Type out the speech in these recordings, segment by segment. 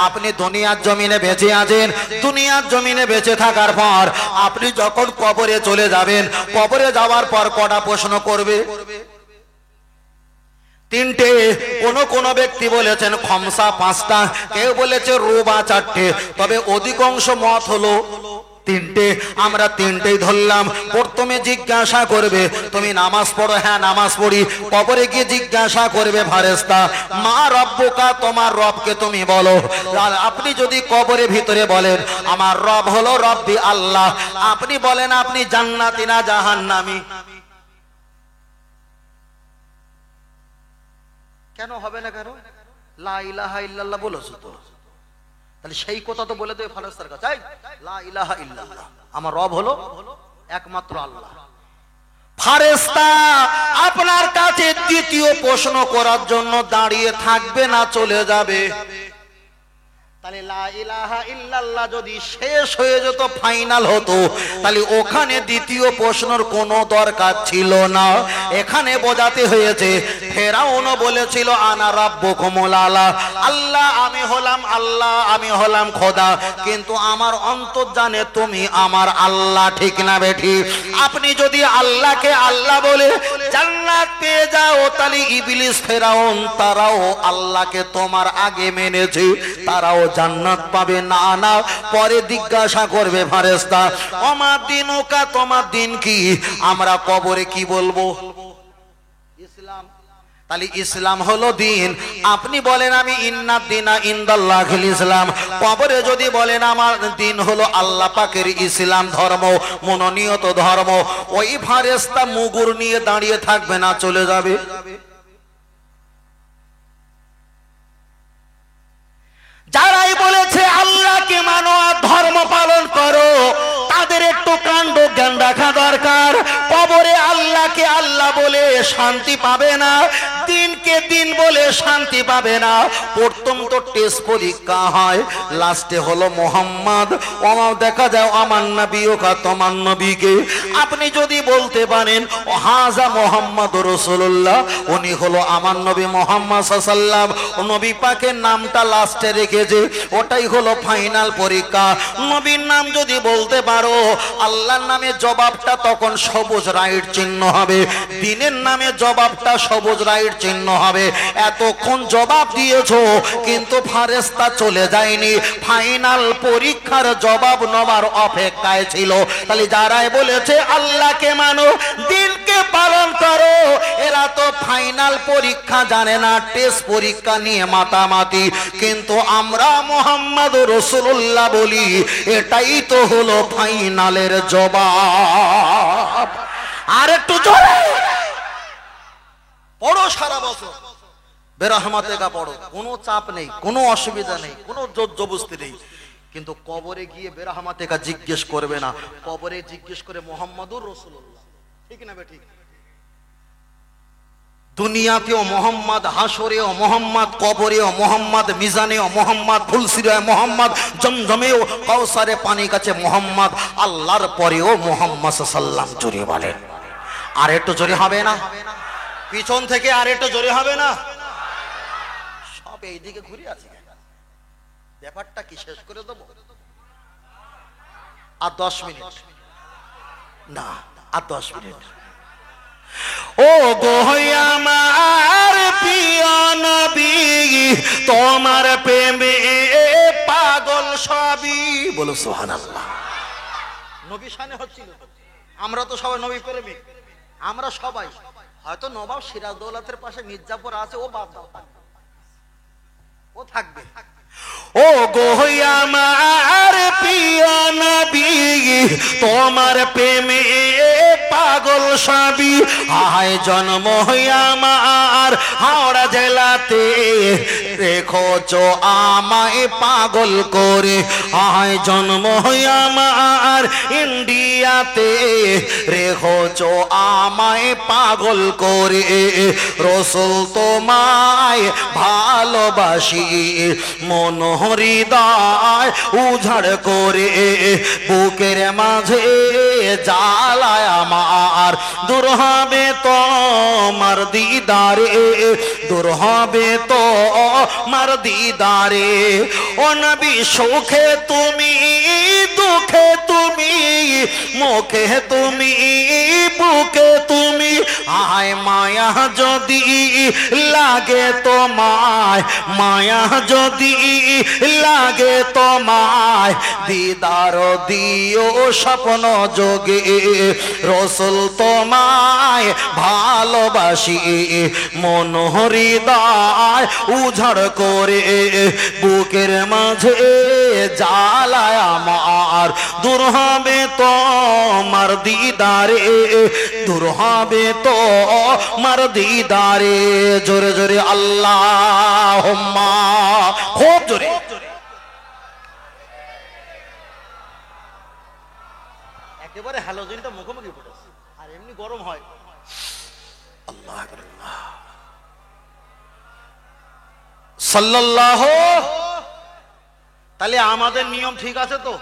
আপনি দুনিয়ার জমিনে বেঁচে আছেন, দুনিয়ার জমিনে বেঁচে থাকার পর আপনি যখন কবরে চলে যাবেন, কবরে যাওয়ার পর কটা প্রশ্ন করবে? তিনটে। কোন ব্যক্তি বলেছেন খমসা পাঁচটা, কেউ বলেছে রুবা চারটে, তবে অধিকাংশ মত হলো তিনটে। আমরা তিনটেই ধরলাম। প্রথমে জিজ্ঞাসা করবে তুমি নামাজ পড়ো? হ্যাঁ নামাজ পড়ি। কবরে গিয়ে জিজ্ঞাসা করবে ফেরেশতা মা রব্বুকা, তোমার রবকে তুমি বলো। আর আপনি যদি কবরে ভিতরে বলেন আমার রব হলো রব্বি আল্লাহ, আপনি বলেন আপনি জান্নাতি না জাহান্নামী? কেন হবে না? কেন? লা ইলাহা ইল্লাল্লাহ বলেছো তো, তাহলে সেই কথা তো বলে দেবে ফেরেশতার কাছে, লা ইলাহা ইল্লাল্লাহ, আমার রব হলো একমাত্র আল্লাহ। ফেরেশতা আপনার কাছে দ্বিতীয় প্রশ্ন করার জন্য দাঁড়িয়ে থাকবে না চলে যাবে? তাহলে লা ইলাহা ইল্লাল্লাহ যদি শেষ হয়ে যেত, ফাইনাল হতো, তাহলে ওখানে দ্বিতীয় প্রশ্নের কোনো দরকার ছিল না। এখানে বোঝাতে হয়েছে ফেরাউনও বলেছিল আনা রাব্বুকুমুল আলা, আল্লাহ আমি হলাম আল্লাহ, আমি হলাম খোদা, কিন্তু আমার অন্তর জানে তুমি আমার আল্লাহ। ঠিক না বেঠি? আপনি যদি আল্লাহকে আল্লাহ বলে জান্নাত পেয়ে যাও, তাহলে ইবলিস ফেরাউন তারাও আল্লাহকে তোমার আগে মেনেছে, তারাও জান্নাত পাবে না। না, পরে জিজ্ঞাসা করবে ফেরেশতা ওমা দিনুকা, তোমার দিন কি? আমরা কবরে কি বলবো? ইসলাম। তাহলে ইসলাম হলো দিন। আপনি বলেন আমি ইন্নাদ দিনা ইনদাল্লাহিল ইসলাম, কবরে যদি বলেন আমার দিন হলো আল্লাহ পাকের ইসলাম ধর্ম, মনোনীত ধর্ম, ওই ফেরেশতা মুগুর নিয়ে দাঁড়িয়ে থাকবে না চলে যাবে? যারাই বলেছে আল্লাহকে মানো আর ধর্ম পালন করো, তাদের একটু কাণ্ড জ্ঞান রাখা দরকার। কবরে আল্লাহকে আল্লাহ বলে শান্তি পাবে না, দিনকে দিন বলে শান্তি পাবে না। প্রথম তো টেস্ট পরীক্ষা হয়, লাস্টে হলো মোহাম্মদ। ওমাও দেখা যায় আমার নবীকা, তোমার নবীকে আপনি যদি বলতে পারেন ও হাজা মোহাম্মদ রাসূলুল্লাহ, উনি হলো আমার নবী মোহাম্মদ সাল্লাল্লাহু আলাইহি ওয়াসাল্লাম, নবী পাকের নামটা লাস্টে রেখেছে, ওটাই হলো ফাইনাল পরীক্ষা। নবীর নাম যদি বলতে পারো, আল্লাহর নামে জবাবটা তখন সবুজ রাইট চিহ্ন হবে, দিনের নামে জবাবটা সবুজ রাইট চিহ্ন হবে। এতক্ষণ জবাব দিয়েছো কিন্তু ফেরেশতা চলে যায়নি, ফাইনাল পরীক্ষার জবাব নেবার অপেক্ষায় ছিল। তাহলে যারাই বলেছে আল্লাহকে মানো, দিনকে পালন করো, এরা তো ফাইনাল পরীক্ষা জানে না, টেস্ট পরীক্ষা নিয়ে মাতামাতি। কিন্তু আমরা মুহাম্মদুর রাসূলুল্লাহ বলি, এটাই তো হলো ফাইনালের জবাব। আর একটু জোরে পড়ো, সারা বছর বেরহমাতে গা পড়ো, কোনো চাপ নেই, কোনো অসুবিধা নেই, কোনো জবরদস্তি নেই। কিন্তু কবরে গিয়ে বেরহমাতে গা জিজ্ঞেস করবে না, কবরে জিজ্ঞেস করে মুহাম্মদুর রাসূলুল্লাহ। ঠিক না বেঠিক? দুনিয়াতেও মোহাম্মদ, হাসরেও মোহাম্মদ, কবরেও মোহাম্মদ, মিজানেও মোহাম্মদ, ফুলসিরায় মোহাম্মদ, জমজমেও কাউসারে পানি কাছে মোহাম্মদ, আল্লাহর পরেও মোহাম্মদ সাল্লাল্লাহু আলাইহি জোরে বলেন। আর একটু জোরে হবে না? পিছন থেকে আর একটু জোরে হবে না? সব এইদিকে ঘুরে আছে, ব্যাপারটা কি শেষ করে দেবো? আর 10 মিনিট না, আর 10 মিনিট। ও গো আমার প্রিয় নবী, তোমার প্রেমে পাগল সবই, বলো সুবহানাল্লাহ। নবী শানে হচ্ছিল, আমরা তো সবাই নবী প্রেমিক, আমরা সবাই। হয়তো নবাব সিরাজদৌলাতের পাশে মির্জাপুর আছে, ও বাদ দাও, ও থাকবে। ও গো আমার প্রিয় নবী, তোমার প্রেমে পাগল সবই, আয় জন্ম আমার হাওড়া জেলাতে, রেখোছো আমায় পাগল করে, আয় জন্ম আমার ইন্ডিয়াতে, রেখোছো আমায় পাগল করে, রাসূল তোমায় ভালোবাসি, মন হৃদয় উজাড় করে, বুকের মাঝে জালায় আমার দূর হবে তোমার দিদারে, দূর হবে তোমার দিদারে। ও নবী সুখে তুমি, দুঃখে তুমি, মুখে তুমি, বুকে তুমি, আয় মায়া যদি লাগে তোমায়, মায়া যদি লাগে তোমায়, দিদার দিও স্বপ্ন যোগে, রসুল তোমায় ভালোবাসি, মন হৃদয় উজাড় করে, বুকের মাঝে জ্বালায় আমার দূর হবে তোমার দিদারে, দূর হবে তোমার দিদারে। জোরে জোরে আল্লাহুম্মা, খুব জোরে। একেবারে হ্যালোজেনটা মুখোমুখি পড়েছে, আর এমনি গরম হয়। আল্লাহ সাল্লাল্লাহু। তাহলে আমাদের নিয়ম ঠিক আছে তো?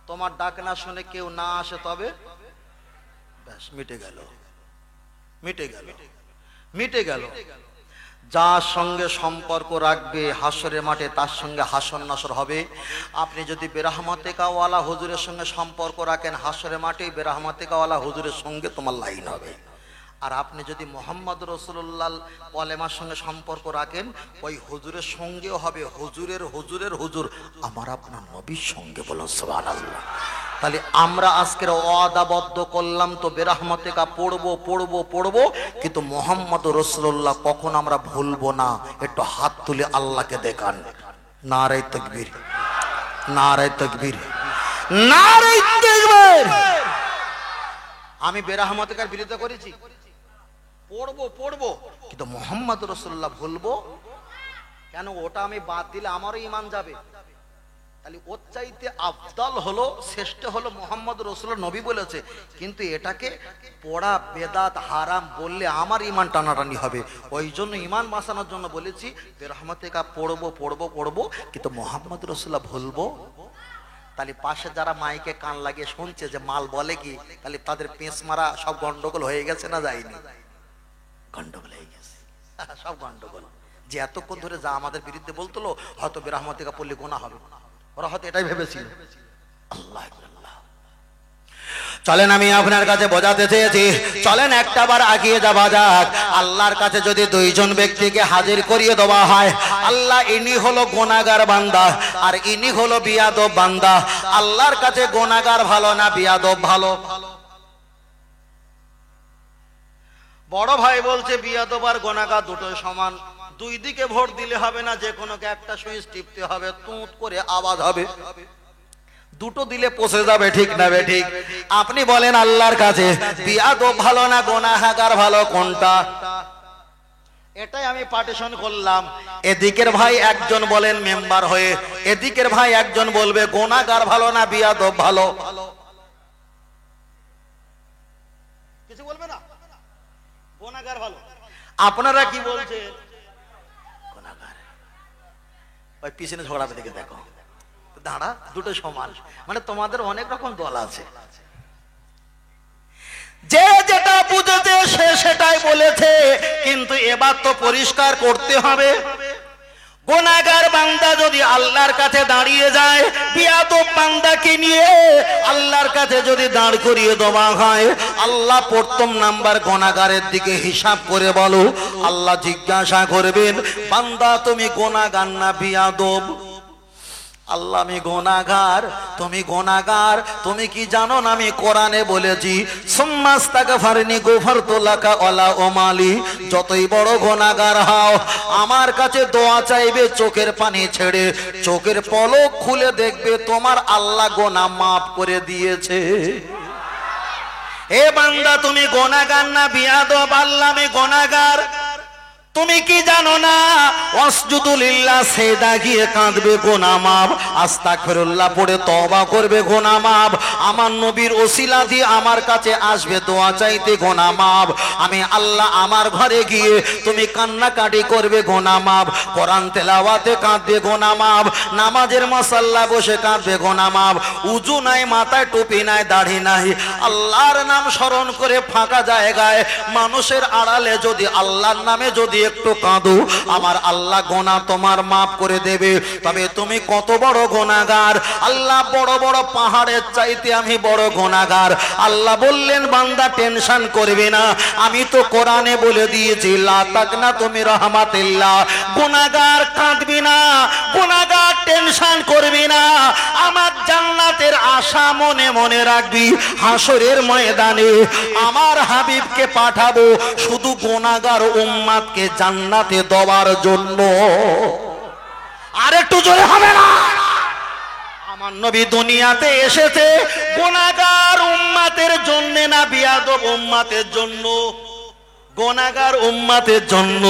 তোমার ডাক না শুনে কেউ না আসে তবে ব্যাস মিটে গেল, মিটে গেল, মিটে গেল। যার সঙ্গে সম্পর্ক রাখবে হাসরের মাঠে তার সঙ্গে হাসর নাসর হবে। আপনি যদি বেরাহমাতিকাওয়ালা হুজুরের সঙ্গে সম্পর্ক রাখেন হাসরের মাঠে বেরাহমাতিকাওয়ালা হুজুরের সঙ্গে তোমার লাইন হবে। আর আপনি যদি মোহাম্মদ রসুল্লাহ কলেমার সঙ্গে সম্পর্ক রাখেন ওই হুজুরের সঙ্গেও হবে হুজুরের হুজুরের হুজুর আমার আপনার নবীর সঙ্গে। বলুন সুবহানাল্লাহ। তাহলে আমরা আজকের ওয়াদাবদ্ধ করলাম তো বেরাহমাতিকা পড়বো পড়বো পড়বো, কিন্তু মোহাম্মদ রসুল্লাহ কখন আমরা ভুলবো না। একটু হাত তুলে আল্লাহকে দেখান। নারে তাকবীর, নারে তাকবীর, নারে তাকবীর। আমি বেরাহমাতিকার বিরোধিতা করেছি? পড়বো পড়বো, কিন্তু মোহাম্মদ রসুল্লাহ ভুলবো কেন? ওটা আমি বাদ দিলে আমারও ঈমান যাবে। তাহলে ওর চাইতে আফদাল হলো, শ্রেষ্ঠ হলো মোহাম্মদ রসুল্লাহ নবী বলেছে, কিন্তু এটাকে পড়া বেদাত হারাম বললে আমার ঈমান টানাটানি হবে। ওই জন্য ঈমান বাঁচানোর জন্য বলেছি বেরাহমাতিকা পড়বো পড়বো পড়বো, কিন্তু মোহাম্মদ রসুল্লাহ ভুলবো। তাহলে পাশে যারা মাইকে কান লাগিয়ে শুনছে যে মাল বলে কি, তাহলে তাদের পেঁচ মারা সব গন্ডগোল হয়ে গেছে না যায়নি? গন্ডগোল হয়ে গেছে, সব গন্ডগোল। যে এতক্ষণ ধরে যা আমাদের বিরুদ্ধে বলতো হয়তো বেরাহমাতিকা পড়লে গোনা হবে, ওরা হয়তো এটাই ভেবেছিল। আল্লাহ আল্লাহ। চলেন আমি আপনার কাছে বোঝাতে চেয়েছি, চলেন একটা বার আগিয়ে যাওয়া যাক। আল্লাহর কাছে যদি দুইজন ব্যক্তিকে হাজির করিয়ে দেওয়া হয়, আল্লাহ ইনি হলো গুনাহগার বান্দা আর ইনি হলো বিয়াদব বান্দা, আল্লাহর কাছে গুনাহগার ভালো না বিয়াদব ভালো? বড় ভাই বলছে বিয়াদব আর গুনাহগার দুটো সমান, দুই দিকে ভোট দিলে হবে না, যে কোনো একটা সুইচ টিপতে হবে, তুঁত করে আওয়াজ হবে, দুটো দিলে পচে যাবে, ঠিক না বে ঠিক? আপনি বলেন আল্লাহর কাছে বিয়াদব ভালো না গুনাহগার ভালো, কোনটা? এটাই আমি পার্টিশন করলাম। এদিকের ভাই একজন বলেন মেম্বার হয়ে, এদিকের ভাই একজন বলবে গুনাহগার ভালো না বিয়াদব ভালো। কিছু বলবে না, গুনাহগার ভালো। আপনারা কি বলছেন? গুনাহগার। ওই পিছনে ঝগড়া দিকে দেখো, দাঁড়া, দুটো সমান। মানে তোমাদের অনেক রকম দল আছে, যে যেটা বুঝেছে সে সেটাই বলেছে, কিন্তু এবার তো পরিষ্কার করতে হবে। গুনাহগার বান্দা যদি আল্লাহর কাছে দাঁড়িয়ে যায়, বিয়াদব বান্দাকে নিয়ে আল্লাহর কাছে যদি দাঁড় করিয়ে দেওয়া হয়, আল্লাহ প্রথম নাম্বার গুনাহগারের দিকে হিসাব করে বলো। আল্লাহ জিজ্ঞাসা করবেন, বান্দা তুমি গুনাহগার না বিয়াদব? আল্লাহ আমি গুনাহগার, তুমি গুনাহগার, তুমি কি জানো না আমি কোরআনে বলেছি সুম্মাস্তাগফিরনি গফারতু লাকা ওয়ালা উমালি, যতই বড় গুনাহগার হও আমার কাছে দোয়া চাইবে চোখের পানি ছেড়ে, চোখের পলক খুলে দেখবে তোমার আল্লাহ গুনাহ মাফ করে দিয়েছে। এ বান্দা তুমি গুনাহগার না বিয়াদব? আল্লাহ আমি গুনাহগার। তুমি কি জানো না ওয়াসজুদু লিল্লাহ, সেজদা গিয়ে কাঁদবে গুনাহ মাফ, আস্তাগফিরুল্লাহ পড়ে তওবা করবে গুনাহ মাফ, আমার নবীর ওসিলা দিয়ে আমার কাছে আসবে দোয়া চাইতে গুনাহ মাফ, আমি আল্লাহ আমার ঘরে গিয়ে তুমি কান্নাকাটি করবে গুনাহ মাফ, কোরআন তেলাওয়াতে কাঁদবে গুনাহ মাফ, নামাজের মাসাল্লা বসে কাঁদবে গুনাহ মাফ, উজু নাই, মাথায় টুপি নাই, দাড়ি নাই, আল্লাহর নাম স্মরণ করে ফাঁকা জায়গায় মানুষের আড়ালে যদি আল্লাহর নামে যদি একটু কাঁদো, আমার আল্লাহ গোনা তোমার মাফ করে দেবে। তবে তুমি কত বড় গুনাহগার, আল্লাহ বড় বড় পাহাড়ের চাইতে আমি বড় গুনাহগার। আল্লাহ বললেন বান্দা টেনশন করবে না, আমি তো কোরআনে বলে দিয়েছি লা তাকনা তুমি রাহমাতিল্লাহ, গুনাহগার কাঁদবি না, গুনাহগার টেনশন করবি না, আমার জান্নাতের আশা মনে মনে রাখবি, হাসরের ময়দানে আমার হাবিবকে পাঠাবো শুধু গুনাহগার উম্মতকে জান্নাতে দেওয়ার জন্য। আর একটু জোরে হবে না? আমার নবী দুনিয়াতে এসেছে গুনাহগার উম্মতের জন্য না বিয়াদব উম্মতের জন্য? গুনাহগার উম্মতের জন্য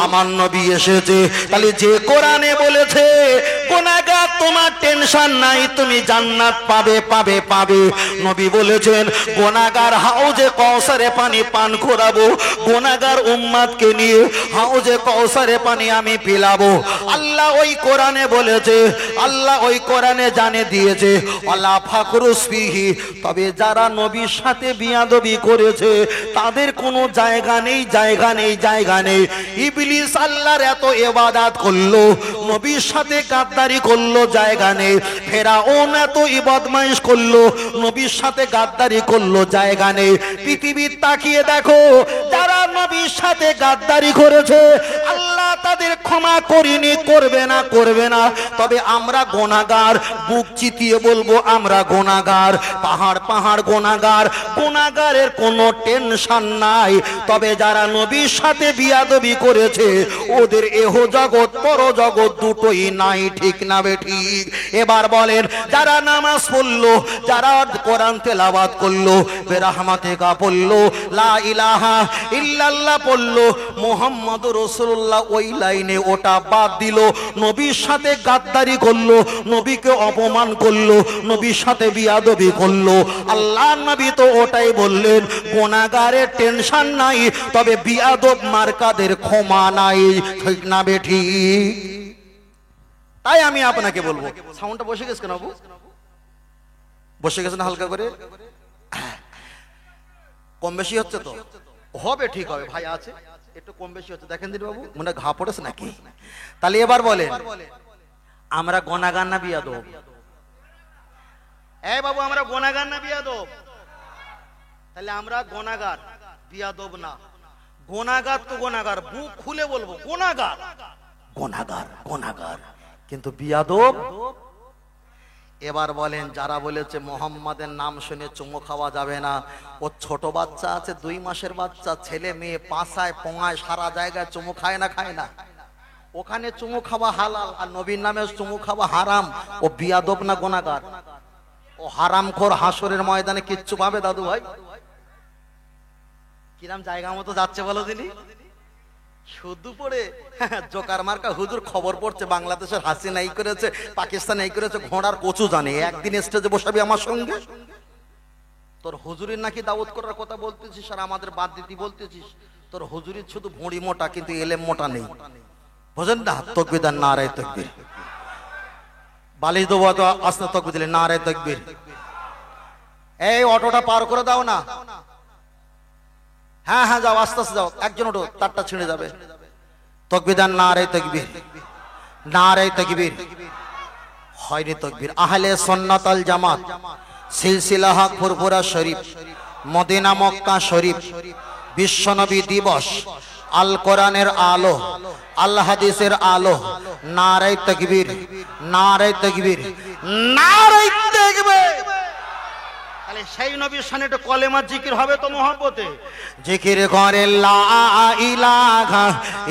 আমার নবী এসেছে। তাহলে যে কোরআনে বলেছে গুনাহগার তোমার টেনশন নাই, তুমি জান্নাত পাবে পাবে পাবে, নবী বলেছেন গুনাহগার হাউজে কাউসারে পানি পান করাবো, গুনাহগার উম্মতকে নিয়ে হাউজে কাউসারে পানি আমি পিলাবো। আল্লাহ ওই কোরআনে বলেছে, আল্লাহ ওই কোরআনে জানে দিয়েছে আল্লাহ ফাকরুস ফিহি, তবে যারা নবীর সাথে বিয়াদবি করেছে তাদের কোনো জায়গা নেই, জায়গা নেই, জায়গা নেই। ইবলিস আল্লাহর এত ইবাদত করলো, নবীর সাথে গাদ্দারি করলো, জায়গা নেই। ফেরাউন এত ইবাদমাইশ করলো, নবীর সাথে গাদ্দারি করলো, জায়গা নেই। পৃথিবীর তাকিয়ে দেখো যারা নবীর সাথে গাদ্দারি করেছে আল্লাহ তাদের ক্ষমা করিনি, করবে না, করবে না। তবে আমরা গুনাহগার, বুক চিতিয়ে বলবো আমরা গুনাহগার, পাহাড় পাহাড় গুনাহগার, গুনাহগারের কোনো টেনশন নাই। তবে যারা নবীর সাথে বিয়াদবি করেছে ওদের এহ জগৎ পর জগৎ দুটোই নাই, ঠিক না বেঠিক? এবার বলেন যারা নামাজ পড়লো, যারা কোরআন তেলাওয়াত করলো, বেরহমাতিকা পড়লো, লা ইলাহা ইল্লাল্লাহ পড়লো, মুহাম্মাদুর রাসূলুল্লাহ ওই লাইনে ওটা বাদ দিল, নবীর সাথে গাদ্দারি করলো, নবীকে অপমান করলো, নবীর সাথে বিয়াদবি করলো, আল্লাহর নবী তো ওটাই বললেন গুনাহগারের টেনশন নাই, তবে বিয়াদব মার্কাদের ক্ষমা নাই, ঠিক না বেঠিক? তাই আমি আপনাকে বলবো, সাউন্ডটা বসে গেছে কেন বাবু? বসে গেছে না হালকা করে? কম বেশি হচ্ছে তো? হবে, ঠিক হবে, ভাই আছে একটু কম বেশি হচ্ছে, দেখেন দিন বাবু মনে ঘা পড়েছে নাকি? তাহলে এবার বলেন আমরা গুনাহগার না বিয়াদব? এই বাবু আমরা গুনাহগার না বিয়াদব? তাহলে আমরা গুনাহগার, বিয়াদব না। গুনাহগার তো গুনাহগার, বুক খুলে বলবো গুনাহগার, গুনাহগার, গুনাহগার, কিন্তু বিয়াদব। এবার বলেন যারা বলেছে মোহাম্মদের নাম শুনে চুমু খাওয়া যাবে না, ও ছোট বাচ্চা আছে 2 মাসের বাচ্চা, ছেলে মেয়ে পাশায় পোঙায় সারা জায়গায় চুমু খায় না, খায় না? ওখানে চুমু খাওয়া হালাল আর নবীর নামে চুমু খাওয়া হারাম। ও বিয়াদব না গুনাহগার? ও হারামখোর হাসরের ময়দানে কিচ্ছু পাবে দাদু ভাই? কিরাম জায়গা মতো যাচ্ছে বলো দিনি? শুধু পড়ে জোকার মার্কা হুজুর খবর পড়ছে বাংলাদেশের হাসিনা এই করেছে, পাকিস্তান এই করেছে, ঘোড়ার কচু জানে। একদিন স্টেজে বসাবি আমার সঙ্গে, তোর হুজুরির নাকি দাওয়াত করার কথা বলতেছিস আর আমাদের বাদ দিতে বলতেছিস। তোর হুজুরির শুধু ভুঁড়ি মোটা কিন্তু এলেম মোটা নেই, বুঝেন না? তাকবীর আর নারায়ে তাকবীর, বালিশ দেবো তো আস্তে তাকবীর দিলে নারায়ে তাকবীর। এই অটোটা পার করে দাও না। হ্যাঁ হ্যাঁ যাও, আস্তে আস্তে যাও, একজন ওঠো, তারটা ছিঁড়ে যাবে। তাকবীর আর নারায়ে তাকবীর, নারায়ে তাকবীর। হয়নি তাকবীর। আহলে সুন্নাত আল জামাত সিলসিলা হক ফুরফুরা শরীফ, মদিনা মক্কা শরীফ, বিশ্বনবী দিবস, আল কোরআনের আলো, আল হাদিসের আলো, নারায়ে তাকবীর, নারায়ে তাকবীর, নারায়ে তাকবীর। তাহলে সেই নবীর শানে একটু কলেমা জিকির হবে তো মহব্বতে? জিকির করে লা ইলাহা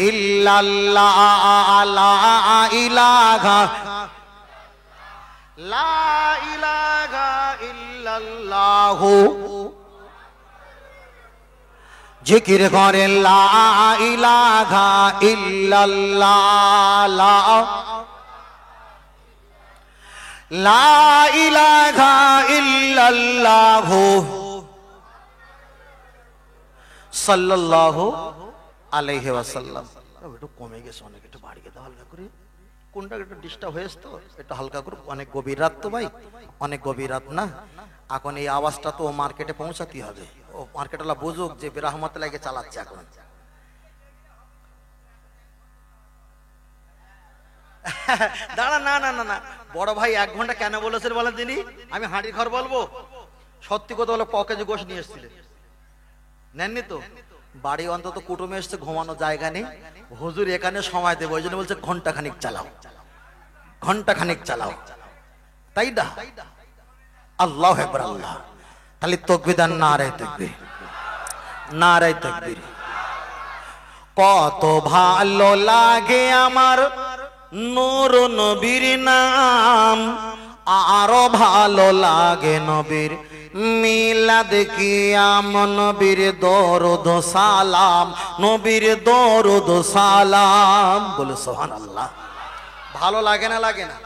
ইল্লাল্লাহ, লা ইলাহা, লা ইলাহা ইল্লাল্লাহু জিকির করে লা ইলাহা ইল্লাল্লাহ, লা ইলাহা ইল্লাল্লাহ সাল্লাল্লাহু আলাইহি ওয়াসাল্লাম। একটু কমে গেছে, অনেক একটু বাড়িয়ে দাও হালকা করে। কোনটা একটু ডিস্টার্ব হয়েছে তো একটু হালকা করে। অনেক গভীর রাত তো ভাই, অনেক গভীর রাত না। এখন এই আওয়াজটা তো মার্কেটে পৌঁছাতে হবে। ও মার্কেটওয়ালা বুঝুক যে বেরাহমত লাগে চালাচ্ছে এখন। দাঁড়া, না না না না, বড় ভাই 1 ঘন্টা কেন বলেছেন বলেন তিনি? আমি হাঁড়ির ঘর বলবো? সত্যি কথা বলে পকেজে গোশ নিয়ে এসেছিলেন, নেননি তো? বাড়ি অন্তত কুটুমে এসছে, ঘুমানো জায়গা নেই, হুজুর এখানে সময় দেবো, ওই জন্য বলছে ঘন্টা খানিক চালাও, ঘন্টা খানিক চালাও, তাই না? আল্লাহু আকবার, আল্লাহ। তাহলে তাকবীর আর নারায়ে তাকবীর, নারায়ে তাকবীর। কত ভালো লাগে আমার নূর নবীর নাম, আরো ভালো লাগে নবীর মিলাদ কিয়াম, নবীর দরুদ সালাম, নবীর দরুদ সালাম। বলে সুবহানাল্লাহ। ভালো লাগে না? লাগে না?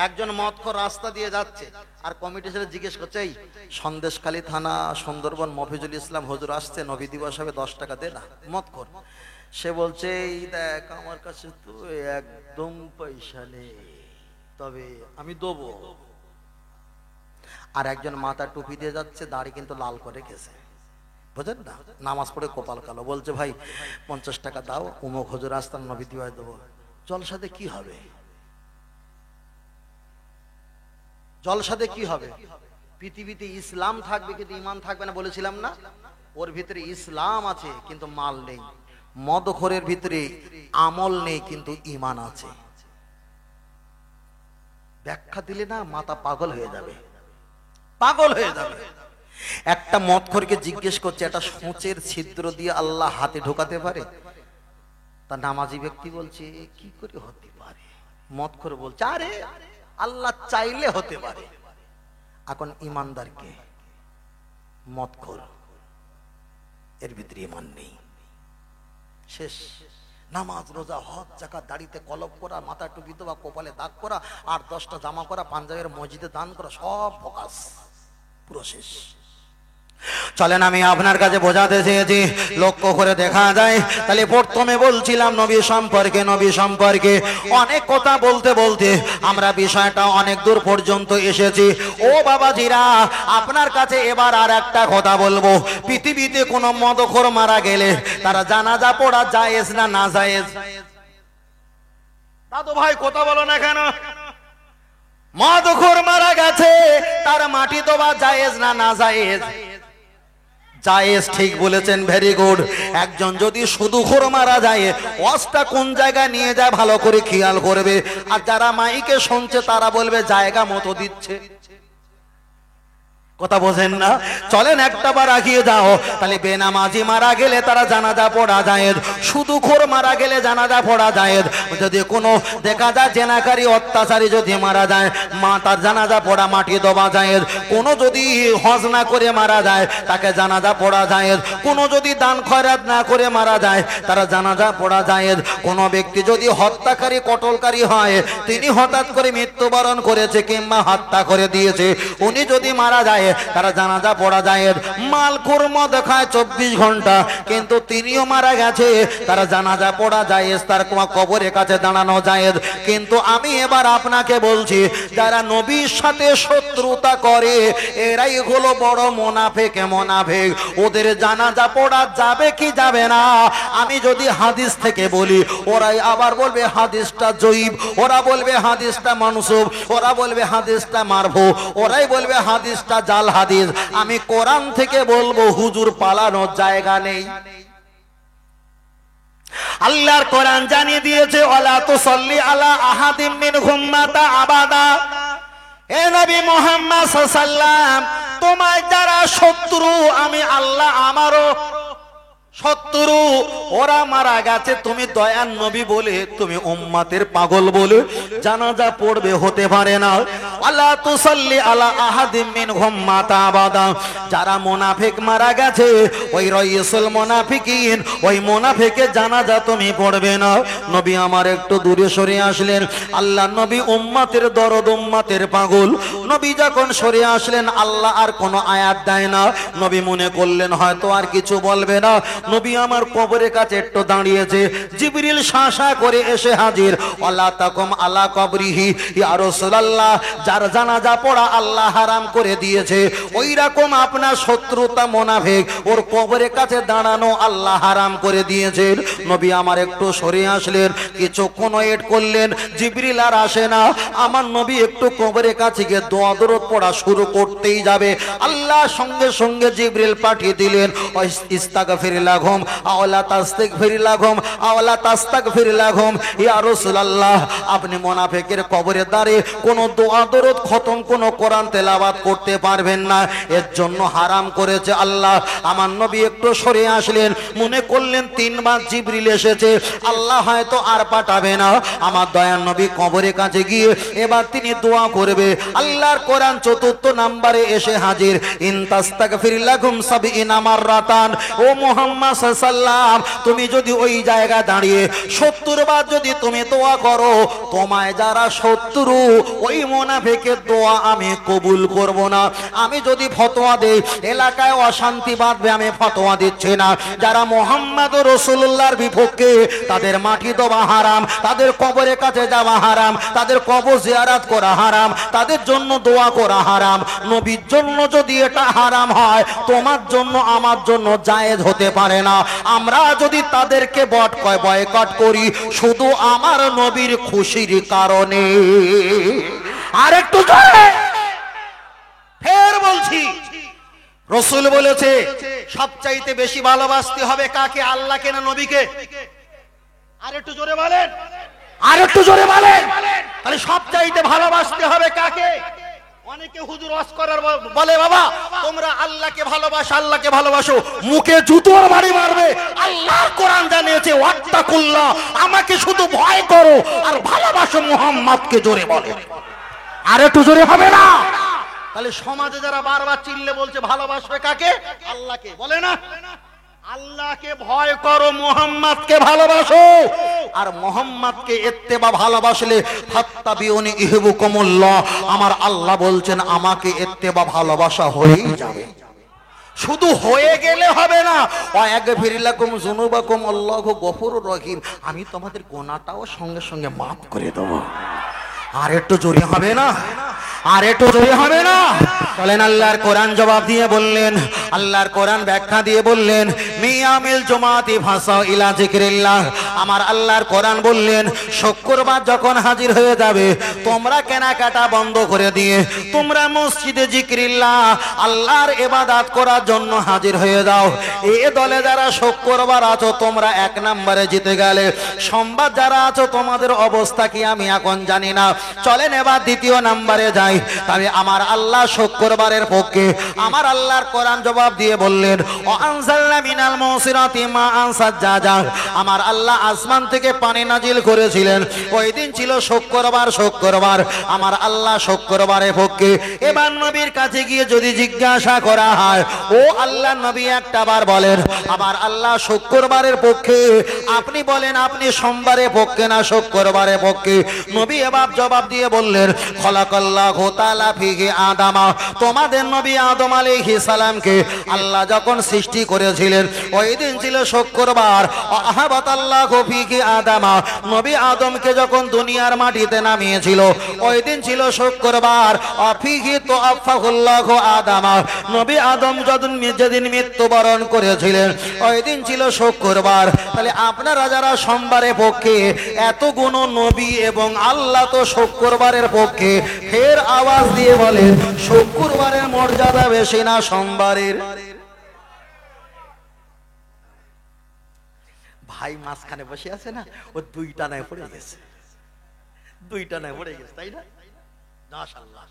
একজন মদখোর রাস্তা দিয়ে যাচ্ছে, আর কমিটি ছেলে জিজ্ঞেস করছে, এই সন্দেশখালী থানা সুন্দরবন মফিজুল ইসলাম হুজুর আসছে, নবী দিবস হবে, 10 টাকা দে না। মদখোর সে বলছে, এই দেখ আমার কাছে তো একদম পয়সা নেই, তবে আমি দেবো। আর একজন মাথা টুপি দিয়ে যাচ্ছে, দাড়ি কিন্তু লাল করে গেছে, বুঝেন না, নামাজ পড়ে কপাল কালো, বলছে ভাই 50 টাকা দাও, উমুক হুজুর আসতাম, নবী দিবস দেবো। জলসাতে কি হবে? জলসাতে কি হবে? পৃথিবীতে ইসলাম থাকবে কিন্তু ঈমান থাকবে না, বলেছিলাম না? ওর ভিতরে ইসলাম আছে কিন্তু মাল নেই। মদখোরের ভিতরে আমল নেই কিন্তু ঈমান আছে। ব্যাখ্যা দিলে না মাথা পাগল হয়ে যাবে, পাগল হয়ে যাবে। একটা মদখোরকে জিজ্ঞেস করছে, একটা সূচের ছিদ্র দিয়ে আল্লাহ হাতে ঢোকাতে পারে? তা নামাজি ব্যক্তি বলছে, কি করে হতে পারে? মদখোর বলছে, আরে আল্লাহ চাইলে হতে পারে। এখন ইমানদার কে? মদখোর, এর ভিতরে ঈমান নেই, শেষ। নামাজ রোজা হজ যাকাত, দাড়িতে কলব করা, মাথা টুপি দেওয়া, কপালে দাগ করা, আর 10টা জামা করা, পাঞ্জাবের মসজিদে দান করা, সব ফোকাস, পুরো শেষ। চলেন আমি আপনার কাছে বোঝাতে চেয়েছি, লক্ষ্য করে দেখা যায়। তাহলে প্রথমে বলছিলাম নবী সম্পর্কে, নবী সম্পর্কে অনেক কথা বলতে বলতে আমরা বিষয়টা অনেক দূর পর্যন্ত এসেছি। ও বাবাজিরা, আপনার কাছে এবার আর একটা কথা বলবো। পৃথিবীতে কোনো মদখোর মারা গেলে তারা জানাজা পড়া জায়েজ না না জায়েজ? দাদু ভাই কথা বলো না কেন? মদখোর মারা গেছে, তার মাটি দেওয়া জায়েজ না না জায়েজ? জায়েজ, ঠিক বলেছেন, ভেরি গুড। একজন যদি শুধু খোর মারা যায়, ওয়াজটা কোন জায়গায় নিয়ে যায় ভালো করে খেয়াল করবে। আর যারা মাইকে শুনছে তারা বলবে জায়গা মতো দিচ্ছে, কথা বোঝেন না? চলেন একটা বার আগিয়ে যাও। তাহলে বেনামাজি মারা গেলে তারা জানাজা পড়া যায়, শুধু খোর মারা গেলে জানাজা পড়া যায়। যদি কোনো দেখা যায় জেনাকারী অত্যাচারী যদি মারা যায়, মা তার জানাজা পড়া মাটি দেওয়া যায়। কোনো যদি হজ না করে মারা যায় তাকে জানাজা পড়া যায়। কোনো যদি দান খয়রাত না করে মারা যায় তারা জানাজা পড়া যায়। কোনো ব্যক্তি যদি হত্যাকারী কটলকারী হয়, তিনি হঠাৎ করে মৃত্যুবরণ করেছে কিংবা হত্যা করে দিয়েছে, উনি যদি মারা যায় তারা জানাজা পড়া যায়। মালখোর মদ খায় 24 ঘন্টা কিন্তু তিনিও মারা গেছে, তারা জানাজা পড়া যায়, তার কবরের কাছে দাঁড়ানো যায়। কিন্তু আমি এবার আপনাকে বলছি, যারা নবীর সাথে শত্রুতা করে এরাই হলো বড় মুনাফিক। মুনাফিক, ওদের জানাজা পড়া যাবে কি যাবে না? আমি যদি হাদিস থেকে বলি, ওরাই আবার বলবে হাদিসটা জয়ীব, ওরা বলবে হাদিসটা মানসুব, ওরা বলবে হাদিসটা মারফু, ওরাই বলবে হাদিসটা জাল হাদিস। আমি কোরআন থেকে বলবো, হুজুর পালানোর জায়গা নেই। আল্লাহর কোরআন জানিয়ে দিয়েছে, ওয়ালা তুসাল্লি আলা আহাদিম মিনহুম মাতা আবাদা। এ নবী মুহাম্মদ সাল্লাল্লাহু আলাইহি ওয়াসাল্লাম, তোমার যারা শত্রু, আমি আল্লাহ আমারও শত্রু, ওরা মারা গেছে, তুমি দয়ার নবী বলে, তুমি উম্মতের পাগল বলে জানাজা পড়বে, হতে পারে না। ওয়ালা তুসাল্লি আলা আহাদিম মিনহুম মাতা আবাদা। যারা মুনাফিক মারা গেছে ওই রাইসুল মুনাফিকিন ওই মুনাফিকের জানাজা তুমি পড়বে না। নবী আমার একটু দূরে সরে আসলেন। আল্লাহ নবী উম্মতের দরদ উম্মতের পাগল। নবী যখন সরে আসলেন আল্লাহ আর কোনো আয়াত দেয় না। নবী মনে করলেন হয়তো আর কিছু বলবে না। নবী আমার কবরের কাছে একটু দাঁড়িয়েছে। জিবরিল শাসা করে এসে হাজির। ওয়ালা তাকুম আলা কবরিহি ইয়া রাসূলুল্লাহ। যার জানাজা পড়া আল্লাহ হারাম করে দিয়েছে ওই রকম আপনার শত্রুতা মুনাফিক ওর কবরের কাছে দাঁড়ানো আল্লাহ হারাম করে দিয়েছেন। নবী আমার একটু সরে আসলেন, কিছুক্ষণ ওয়েট করলেন। জিবরিল আর আসে না। আমার নবী একটু কবরের কাছে গিয়ে দোয়া দরুদ পড়া শুরু করতেই যাবে। আল্লাহ সঙ্গে সঙ্গে জিবরিল পাঠিয়ে দিলেন, ইস্তাগফির লাহুম আওলা তাস্তাগফির লাহুম আওলা তাস্তাগফির লাহুম ইয়া রাসূলুল্লাহ। আপনি মুনাফিকের কবরে দাঁড়িয়ে কোনো দোয়া দরুদ খতম কোনো কোরআন তেলাওয়াত করতে পারবেন না, এর জন্য হারাম করেছে আল্লাহ। আমার নবী একটু সরে আসলেন, মনে করলেন তিনবার জিবরিল এসেছে আল্লাহ হয়তো আর পাঠাবে না। আমার দয়ার নবী কবরের কাছে গিয়ে এবার তিনি দোয়া করবে। আল্লাহর কোরআন ৪র্থ নম্বরে এসে হাজির, ইন তাস্তাগফির লাহুম সাবঈনা মাররাতান। ও মুহাম্মদ সাল্লাল্লাহু তুমি যদি ওই জায়গা দাঁড়িয়ে ৭০ বার যদি তুমি দোয়া করো, তোমায় যারা শত্রু ওই মুনাফিকের দোয়া আমি কবুল করব না। আমি যদি ফতোয়া দেই এলাকায় অশান্তি বাঁধবে, আমি ফতোয়া দিচ্ছি না। যারা মুহাম্মদ রাসূলুল্লাহর বিপক্ষে তাদের মাটি দেওয়া হারাম, তাদের কবরের কাছে যাওয়া হারাম, তাদের কবর জিয়ারত করা হারাম, তাদের জন্য দোয়া করা হারাম। নবীর জন্য যদি এটা হারাম হয় তোমার জন্য আমার জন্য জায়েজ হতে পারে না। আমরা যদি তাদেরকে বয়কট করি শুধু আমার নবীর খুশির কারণে। আর একটু জোরে ফের বলছি, রাসূল বলেছে সবচাইতে বেশি ভালোবাসতে হবে কাকে? আল্লাহকে না নবীকে? আর একটু জোরে বলেন, আর একটু জোরে বলেন। তাহলে সবচাইতে ভালোবাসতে হবে কাকে? অনেকে হুজুর ওয়াজ করার বলে বাবা তোমরা আল্লাহকে ভালোবাসো, আল্লাহকে ভালোবাসো, মুখে জুতোর বাড়ি মারবে। আল্লাহর কোরআন জানিয়েছে ওয়াত্তাকুল্লাহ, আমাকে শুধু ভয় করো আর ভালোবাসো মুহাম্মদকে। জোরে বলে, আর একটু জোরে হবে না? তাহলে সমাজে যারা বারবার চিল্লে বলছে ভালোবাসবে কাকে? আল্লাহকে, বলে না আল্লাহকে ভয় করো, মুহাম্মদকে ভালোবাসো। আর মুহাম্মদকে ইত্তেবা ভালোবাসলে ফাত্তাবিউনি ইহবুকুমুল্লাহ, আমার আল্লাহ বলছেন আমাকে ইত্তেবা ভালোবাসা হয়েই যাবে। শুধু হয়ে গেলে হবে না, ওয়াগফির লাকুম যুনুবাকুম আল্লাহু গফুরুর রহিম, আমি তোমাদের গুনাহটাও সঙ্গে সঙ্গে maaf করে দেব। আর একটু জোরে হবে না? আর একটু জোরে হবে না? বলেন আল্লাহর কোরআন জবাব দিয়ে বললেন, আল্লাহর কোরআন ব্যাখ্যা দিয়ে বললেন, মিয়ামিল জুমাতি ফাসাও ইলা যিকরিল্লাহ। আমার আল্লাহর কোরআন বললেন শুক্রবার যখন হাজির হয়ে যাবে তোমরা কেনাকাটা বন্ধ করে দিয়ে তোমরা মসজিদে যিকরিল্লাহ আল্লাহর ইবাদত করার জন্য হাজির হয়ে যাও। এই দলে যারা শুক্রবার আছো তোমরা ১ নম্বরে জিতে গেলে। সোমবার যারা আছো তোমাদের অবস্থা কি আমি এখন জানি না। চলেন এবার ২য় নম্বরে যাই। তবে আমার আল্লাহ শুক্রবারের পক্ষে আমার আল্লাহর কোরআন জবাব দিয়ে বললেন, ও আনজালনা মিনাল মুসিরাতি মাআন সাজ্জাজা। আমার আল্লাহ আসমান থেকে পানি নাজিল করেছিলেন। ওই দিন ছিল শুক্রবার। শুক্রবার আমার আল্লাহ শুক্রবারের পক্ষে। এবার নবীর কাছে গিয়ে যদি জিজ্ঞাসা করা হয়, ও আল্লাহ নবী একটা বার বলেন আমার আল্লাহ শুক্রবারের পক্ষে, আপনি বলেন আপনি সোমবারের পক্ষে না শুক্রবারের পক্ষে? নবী এবার জবাব দিয়ে বললেন, খলাকাল্লাহু তাআলা ফিহি আদামা। তোমাদের নবী আদম আলাইহিস সালামকে আল্লাহ যখন সৃষ্টি করেছিলেন ওই দিন ছিল শুক্রবার। আহাবাতাল্লাহু ফিহি আদামা, নবী আদমকে যখন দুনিয়ার মাটিতে নামিয়েছিল ওই দিন ছিল শুক্রবার। ফিহি তুআফাহুল্লাহু আদামা, নবী আদম যেদিন মৃত্যুবরণ করেছিলেন ওই দিন ছিল শুক্রবার। তাহলে আপনারা যারা সোমবারের পক্ষে এত গুণ নবী এবং আল্লাহ তো শুক্রবারের পক্ষে, ফের আওয়াজ দিয়ে বলেন শুক্রবারের মর্যাদা বেশি না সোমবারের? ভাই মাঝখানে বসে আছে না, ও দুইটা নাই পড়ে গেছে, দুইটা নাই পড়ে গেছে, তাই না? মাশাআল্লাহ।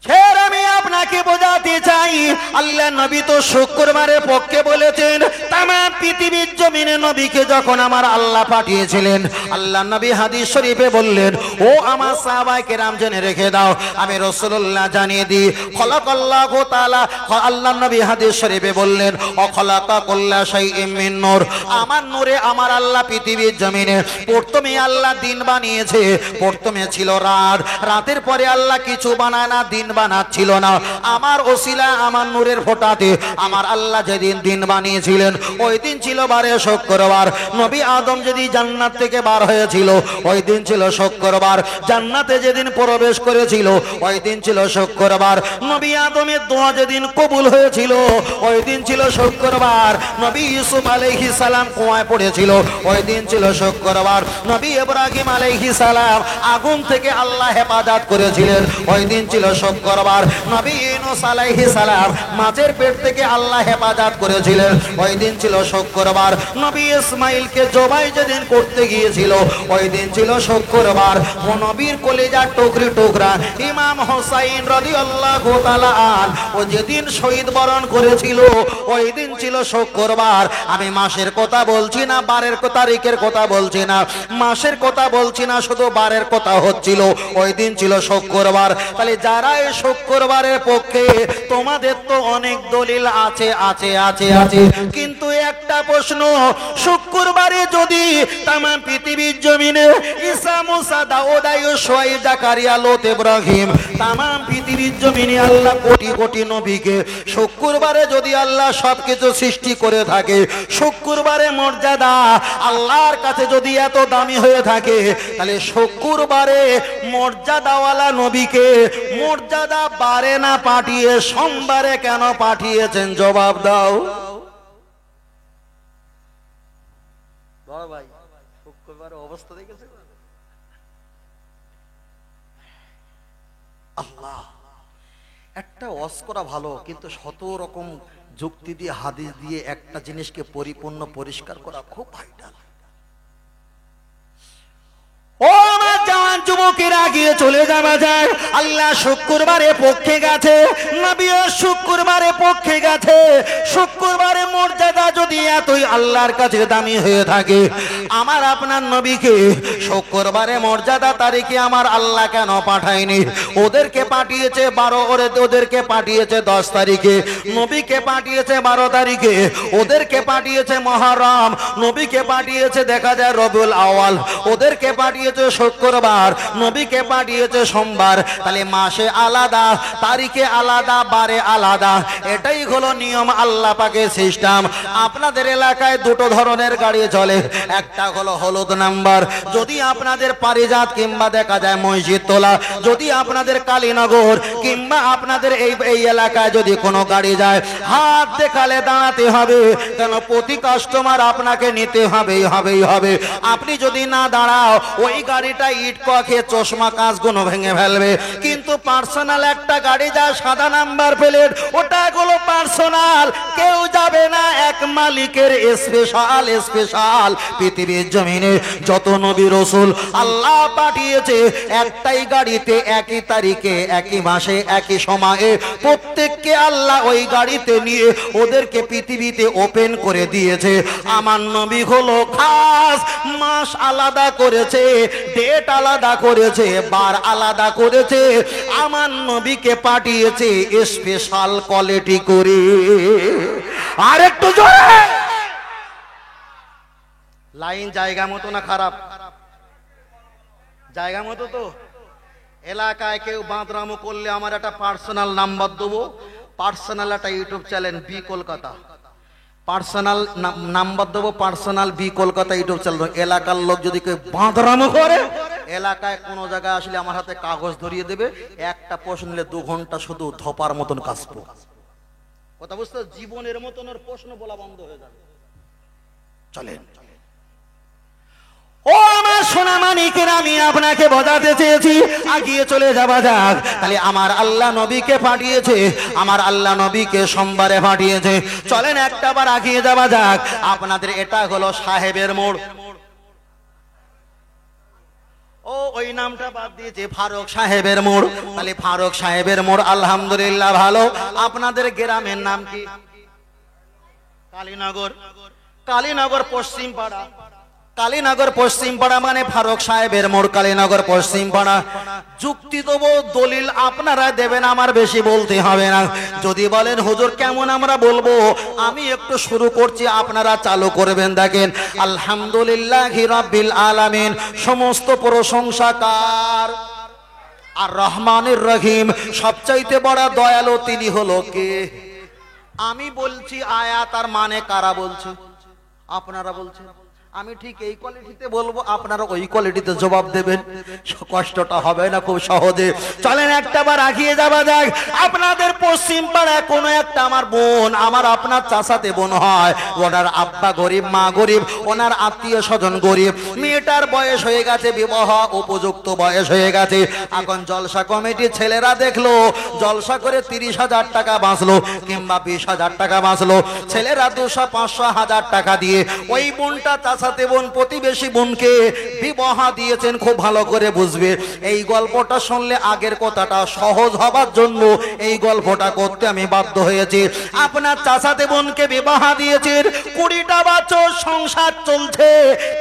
ছেড়ে আমি আপনাকে বোঝাতে চাই, আল্লাহ নবী তো শুক্রবারের পক্ষে বলেছেন। তামাম পৃথিবীর জমিনে নবীকে যখন আমার আল্লাহ পাঠিয়েছিলেন, আল্লাহ নবী হাদিস শরীফে বললেন, ও আমার সাহাবায়ে কেরাম জেনে রেখে দাও, আমি রাসূলুল্লাহ জানিয়ে দিই, খলাকাল্লাহু তাআলা, আল্লাহ নবী হাদিস শরীফে বললেন, ও খলাকা কুল্লা শাইইন মিন নূর, আমার নূরে আমার আল্লাহ পৃথিবীর জমিনে প্রথমে আল্লাহ দিন বানিয়েছে। প্রথমে ছিল রাত, রাতের পরে আল্লাহ কিছু বানায় না, দিন বানাচ্ছিল না। আমার ওসিলা আমার নূরের ফোঁটাতে আমার আল্লাহ যেদিন দিন বানিয়েছিলেন, ওই দিন ছিল বারে শুক্রবার। নবী আদম যেদিন জান্নাত থেকে বার হয়েছিল, ওই দিন ছিল শুক্রবার। জান্নাতে যেদিন প্রবেশ করেছিল, ওই দিন ছিল শুক্রবার। নবী আদমের দোয়া যেদিন কবুল হয়েছিল, ওই দিন ছিল শুক্রবার। নবী ইউসুফ আলাইহিস সালাম কুয়ায় পড়েছিল, ওই দিন ছিল শুক্রবার। নবী ইব্রাহিম আলাইহিস সালাম আগুন থেকে আল্লাহ হেফাজত করেছিলেন, ওই দিন ছিল শুক্রবার। নবী ইউনূস আলাইহিস সালাম মাছের পেট থেকে আল্লাহ হেফাজত করেছিলেন, ওই দিন ছিল শুক্রবার। নবী ইসমাইলকে জবাই যেদিন করতে গিয়েছিল, ওই দিন ছিল শুক্রবার। ও নবীর কলিজার টুকরি টুকরা ইমাম হোসাইন রাদিয়াল্লাহু তাআলা আন, ও যেদিন শহীদ বরণ করেছিল, ওই দিন ছিল শুক্রবার। আমি মাসের কথা বলছি না, বারের তারিখের কথা বলছি না, মাসের কথা বলছি না, শুধু বারের কথা হচ্ছিল, ওই দিন ছিল শুক্রবার। তাহলে যারা এই শুক্রবারের পক্ষে, তোমাদের তো অনেক দলিল আছে আছে আছে আছে, কিন্তু একটা প্রশ্ন, শুক্রবারে যদি তামাম পৃথিবীর জমিনে ঈসা মুসা দাউদ আইয়ুব শুআয়ব জাকারিয়া লোত ইব্রাহিম, তামাম পৃথিবীর জমিনে আল্লাহ কোটি কোটি নবীকে, শুক্রবারে যদি আল্লাহ সবকিছু সৃষ্টি করে থাকে, শুক্রবারে মর্যাদা আল্লাহর কাছে যদি এত দামি হয়ে থাকে, তাহলে শুক্রবারে মর্যাদাওয়ালা নবীকে মর্যাদা বারে না পাঠিয়ে সোমবারে কেন পাঠিয়েছেন? জবাব দাও। বড় ভাই, শুক্রবারের অবস্থা দেখেছে? আল্লাহ একটা ওয়াজ করা ভালো, কিন্তু শত রকম যুক্তি দিয়ে হাদিস দিয়ে একটা জিনিসকে পরিপূর্ণ পরিষ্কার করা খুব ভাইটাল। ও আমার জওয়ান যুবকেরা, গিয়ে চলে যাওয়া যায়। আল্লাহ শুক্রবারে পক্ষে গেছে, নবীও শুক্রবারে পক্ষে গেছে। শুক্রবারে মর্যাদা যদি এতই আল্লাহর কাছে দামি হয়ে থাকে, আমার আপনার নবীকে শুক্রবারে মর্যাদা তারিখে আমার আল্লাহ কেন পাঠায়নি? ওদেরকে পাঠিয়েছে 12, ওদেরকে পাঠিয়েছে 10 তারিখে, নবীকে পাঠিয়েছে 12 তারিখে, ওদেরকে পাঠিয়েছে মুহররম, নবীকে পাঠিয়েছে দেখা যায় রবিউল আউয়াল, ওদেরকে পাঠিয়েছে শুক্রবার, নবীকে পাঠিয়েছে সোমবার। তাহলে মাসে আলাদা, তারিখে আলাদা, বারে আলাদা, এটাই হলো নিয়ম আল্লাহ পাকের সিস্টেম। আপনাদের এলাকায় দুটো ধরনের গাড়ি চলে, একটা হলো হলুদ নাম্বার, যদি আপনাদের পারিজাত কিংবা দেখা যায় মসজিদ তোলা, যদি আপনাদের কালীনগর কিংবা আপনাদের এই এলাকায় যদি কোনো গাড়ি যায়, হাত দেখালে দাঁড়াতে হবে, কেন প্রতি কাস্টমার আপনাকে নিতে হবেই হবেই হবে। আপনি যদি না দাঁড়াও, ওই গাড়িটা ইট খেয়ে চশমা কাঁচগুলো ভেঙে ফেলবে। কিন্তু পার্সোনাল একটা গাড়ি যা সাদা নাম্বার প্লেট, ওটা গুলো পার্সোনাল, কেউ যাবে না, এক মালিকের স্পেশাল স্পেশাল। পৃথিবীর জমিনে যত নবী রাসূল আল্লাহ পাঠিয়েছে, একটাই গাড়িতে একই তারিখে একই মাসে একই সময়ে প্রত্যেককে আল্লাহ ওই গাড়িতে নিয়ে ওদেরকে পৃথিবীতে ওপেন করে দিয়েছে। আমার নবী হলো খাস, মাস আলাদা করেছে, ডেট আলাদা করেছে, বার আলাদা করেছে, আমার নবীকে পাঠিয়েছে স্পেশাল কোয়ালিটি করে। আর একটু জোরে। লাইন জায়গা মতো না খারাপ? জায়গা মতো তো। এলাকায় কেউ বাঁদরামো করলে আমার একটা পার্সোনাল নাম্বার দেবো, পার্সোনাল একটা YouTube channel B Kolkata, personal number দেবো, personal B Kolkata YouTube channel. এলাকার লোক যদি কেউ বাঁদরামো করে, এলাকায় কোনো জায়গায় আসলে আমার হাতে কাগজ ধরিয়ে দেবে, একটা প্রশ্ন নিলে 2 ঘন্টা শুধু ধপার মতন কাশবো। কথা বুঝতে? জীবনের মতন ওর প্রশ্ন বলা বন্ধ হয়ে যাবে। চলেন। ও আমার সোনা মানিকের, আমি আপনাকে বোঝাতে চেয়েছি, আগিয়ে চলে যাওয়া যাক। তাহলে আমার আল্লাহ নবীকে পাঠিয়েছে, আমার আল্লাহ নবীকে সোমবারে পাঠিয়েছে। চলেন একটা বার আগিয়ে যাওয়া যাক। আপনাদের এটা হলো সাহেবের মোড়। ও ও ওই নামটা বাদ দিয়েছে ফারুক সাহেবের মোড়। তাহলে ফারুক সাহেবের মোড় আলহামদুলিল্লাহ ভালো। আপনাদের গ্রামের নাম কি? কালীনগর। কালীনগর পশ্চিম পাড়া। কালীনগর পশ্চিম পাড়া মানে ফারুক সাহেবের মোড়, কালীনগর পশ্চিম পাড়া। যুক্তি দেবো, দলিল আপনারা দেবেন, আমার বেশি বলতে হবে না। যদি বলেন হুজুর কেমন আমরা বলবো, আমি একটু শুরু করছি, আপনারা চালু করবেন। দেখেন, আলহামদুলিল্লাহি রাব্বিল আলামিন, সমস্ত প্রশংসা কার? আর রহমানির রহিম, সবচাইতে বড় দয়ালু তিনি হলো কে? আমি বলছি আয়াত, আর মানে কারা বলছে? আপনারা বলছেন। আমি ঠিক এই কোয়ালিটিতে বলবো, আপনারা ওই কোয়ালিটিতে জবাব দেবেন। কষ্টটা হবে না খুব সহজে। চলেন একটা বার আগিয়ে যাওয়া যাক। আপনাদের পশ্চিম পাড়ায় কোনো একটা আমার বোন, আমার আপনার চাচাতে বোন হয়, ওনার আব্বা গরিব, মা গরিব, ওনার আত্মীয় স্বজন গরিব, মেয়েটার বয়স হয়ে গেছে, বিবাহ উপযুক্ত বয়স হয়ে গেছে। এখন জলসা কমিটির ছেলেরা দেখলো জলসা করে 30,000 টাকা বাঁচলো কিংবা 20,000 টাকা বাঁচলো। ছেলেরা 200, 500, 1000 টাকা দিয়ে ওই বোনটা চাচাতে বোন, প্রতিবেশী বোনকে বিবাহ দিয়েছেন। খুব ভালো করে বুঝবে, এই গল্পটা শুনলে আগের কথাটা সহজ হবার জন্য এই গল্পটা করতে আমি বাধ্য হয়েছি। আপনার চাচাতে বোনকে বিবাহ দিয়েছেন, 20টা বছর সংসার চলছে,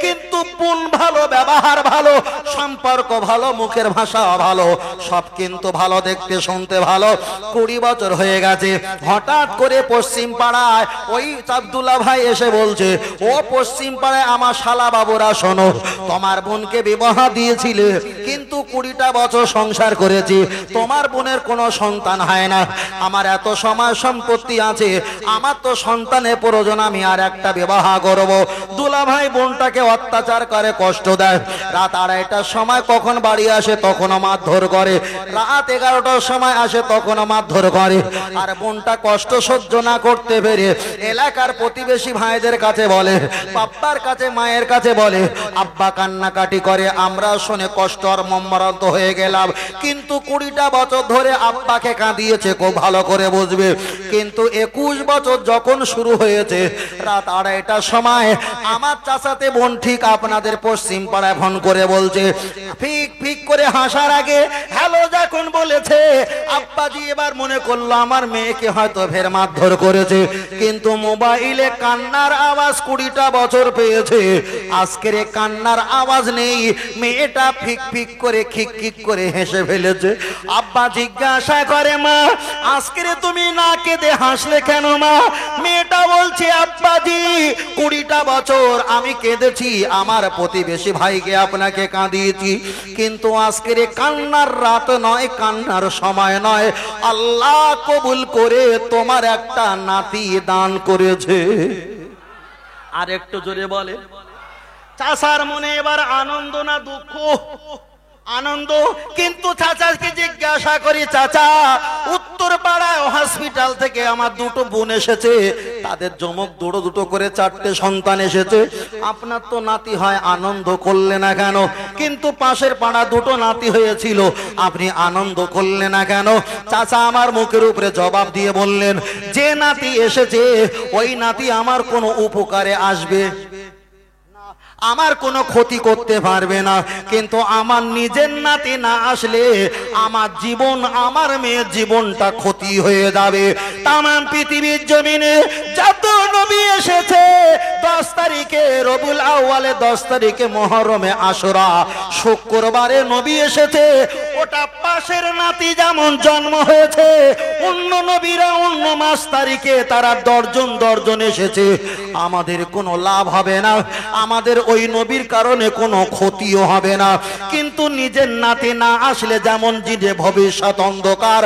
কিন্তু বোন ভালো, ব্যবহার ভালো, সম্পর্ক ভালো, মুখের ভাষা ভালো, সব কিন্তু ভালো, দেখতে শুনতে ভালো। 20 বছর হয়ে গেছে। হঠাৎ করে পশ্চিম পাড়ায় ওই আব্দুল্লাহ ভাই এসে বলছে, ও পশ্চিম পাড়ায় আমার শালা বাবুরা, শোনো, তোমার বোনকে বিবাহ দিয়েছিলে, কিন্তু 20টা বছর সংসার করেছি, তোমার বোনের কোনো সন্তান হয় না। আমার এত সময় সম্পত্তি আছে, আমার তো সন্তানের প্রয়োজন, আমি আর একটা বিবাহ করব। দুলা ভাই বোনটাকে অত্যাচার করে, কষ্ট দেয়। রাত 2:30টার সময় কখন বাড়ি আসে, তখনও মারধর করে। রাত 11টার সময় আসে, তখনও মারধর করে। আর বোনটা কষ্ট সহ্য না করতে পেরে এলাকার প্রতিবেশী ভাইদের কাছে বলে, বাপ্পার কাছে, মায়ের কাছে বলে, আব্বা কান্নাকাটি করে, আমরা শুনে কষ্ট আর মর্মান্ত হয়ে গেলাম। কিন্তু 20টা বছর ধরে আব্বাকে কাঁদিয়েছে, খুব ভালো করে বুঝবে। কিন্তু 21 বছর যখন শুরু হয়েছে, রাত 2:30টার সময় আমার চাচাতে বোন ঠিক আপনাদের পশ্চিম পাড়ায় ফোন করে বলছে, ফিক ফিক করে হাসার আগে হ্যালো যখন বলেছে, আব্বাজি এবার মনে করলো আমার মেয়েকে হয়তো ফের মারধর করেছে। কিন্তু মোবাইলে কান্নার আওয়াজ 20টা বছর পেয়েছে, আজকের কান্নার আওয়াজ নেই। মেয়েটা ফিক ফিক করে, খিক খিক করে হেসে ফেলেছে। আব্বা জিজ্ঞাসা করে, মা আজকের তুমি না কেঁদে হাসলে কেন মা? মেয়েটা বলছে, আব্বাজি 20টা বছর আমি কেঁদেছি, আমার প্রতিবেশী ভাইকে আপনাকে কাঁদিয়েছি, কিন্তু আজকের কান্নার রাত নয়, কান্নার সময় নয়, আল্লাহ কবুল করে তোমার একটা নাতি দান করেছে। আর একটু জোরে বলে। চাচার মনে এবার আনন্দ না দুঃখ? আনন্দ। কিন্তু চাচাকে জিজ্ঞাসা করি, চাচা উত্তর পাড়ায় হসপিটাল থেকে আমার 2টো বোন এসেছে, তাদের জমক দুটো করে 4টে সন্তান এসেছে, আপনার তো নাতি হয়, আনন্দ করলে না কেন? কিন্তু পাশের পাড়া 2টো নাতি হয়েছিল, আপনি আনন্দ করলে না কেন? চাচা আমার মুখের উপরে জবাব দিয়ে বললেন, যে নাতি এসেছে ওই নাতি আমার কোনো উপকারে আসবে, আমার কোনো ক্ষতি করতে পারবে না। কিন্তু আমার নিজের নাতি না আসলে আমার জীবন, আমার মেয়ের জীবনটা ক্ষতি হয়ে যাবে। তামাম পৃথিবীর জমিনে যত নবী এসেছে, 10 তারিখে রবিউল আউয়ালে, 10 তারিখে মুহররমে আশুরা, শুক্রবারে নবী এসেছে, ওটা পাশের নাতি যেমন জন্ম হয়েছে, অন্য নবীরা অন্য মাস তারিখে তারা দর্জন এসেছে, আমাদের কোনো লাভ হবে না, আমাদের ওই নবীর কারণে কোনো ক্ষতিও হবে না। কিন্তু নিজের নাতি না আসলে যেমন যে ভবিষ্যৎ অন্ধকার,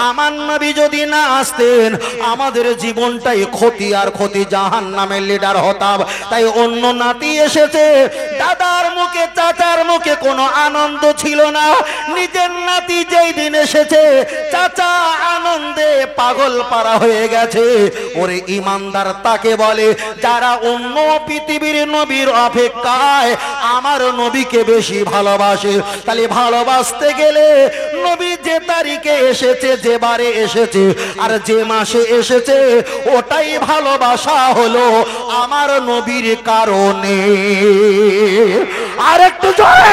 আমার নবী যদি না আসতেন আমাদের জীবনটাই ক্ষতি আর ক্ষতি, জাহান্নামের লিডার হতাম। তাই অন্য নাতি এসেছে, দাদার মুখে, চাচার মুখে কোনো আনন্দ ছিল না। নিজের নাতি যেই দিন এসেছে, চাচা আনন্দে পাগল পারা হয়ে গেছে। ওরে ইমানদার তাকে বলে যারা অন্য পৃথিবীর নবীর অপেক্ষায় আমার নবীকে বেশি ভালোবাসে। তাহলে ভালোবাসতে গেলে নবী যে তারিখে এসেছে, যে বারে এসেছে, আর যে মাসে এসেছে, ওটাই ভালোবাসা হলো আমার নবীর কারণে। আর একটু জোরে।